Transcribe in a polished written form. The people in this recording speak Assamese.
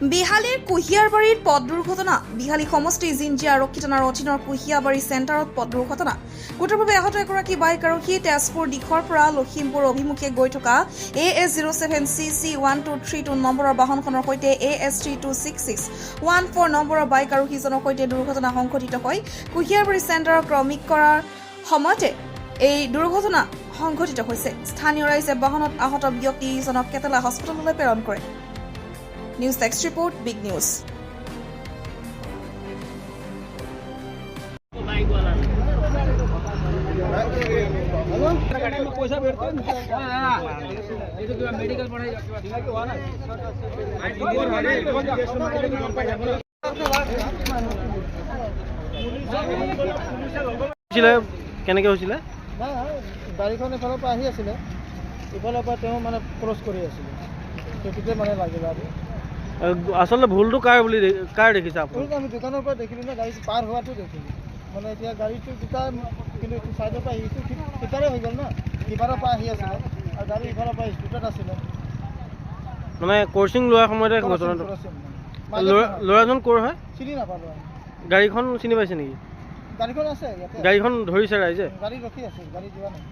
বিহালীৰ কুহিয়াৰবাৰীত পথ দুৰ্ঘটনা। বিহালী সমষ্টি জিঞ্জি আৰক্ষী থানাৰ অধীনৰ কুহিয়াৰবাৰী চেণ্টাৰত পথ দুৰ্ঘটনা। গুৰুতৰভাৱে আহত এগৰাকী বাইক আৰক্ষী তেজপুৰ দিশৰ পৰা লখিমপুৰ অভিমুখে গৈ থকা AS07CC1232 নম্বৰৰ বাহনখনৰ সৈতে AS326614 নম্বৰৰ বাইক আৰোহীজনৰ সৈতে দুৰ্ঘটনা সংঘটিত হয়। কুহিয়াৰবাৰী চেণ্টাৰৰ ক্ৰমিক কৰাৰ সময়তে এই দুৰ্ঘটনা সংঘটিত হৈছে। স্থানীয় ৰাইজে বাহনত আহত ব্যক্তিজনক কেটেলা হস্পিটেললৈ প্ৰেৰণ কৰে। News desk report, big news. কেনেকৈ হৈছিলে? গাড়ীখন এফালৰ পৰা আহি আছিলে, ইফালৰ পৰা তেওঁ মানে ক্ৰছ কৰি আছিলে, সেইটোতে মানে লাগিল। আৰু আচলতে ভুলটো কাৰ দেখিছে আপুনি? আমি দোকানৰ পৰা দেখিলোঁ ন, গাড়ী পাৰ হোৱাটো দেখিলোঁ। মানে এতিয়া গাড়ীটো দুটা, কিন্তু চাইডৰ পৰা আহিটো সিপাৰে হৈ গ'ল ন, সিপাৰৰ পৰা আহি আছিলে আৰু গাড়ী ইফালৰ পৰা স্কুটাৰত আছিলে। মানে ক্ৰচিং লোৱাৰ সময়তে ঘটনাটো। ল'ৰাজন ক'ৰ হয়? চিনি নাপালোঁ। গাড়ীখন চিনি পাইছে নেকি? গাড়ীখন আছে ইয়াতে, গাড়ীখন ধৰিছে ৰাইজে? গাড়ী ৰখি আছে, গাড়ী যোৱা নাই।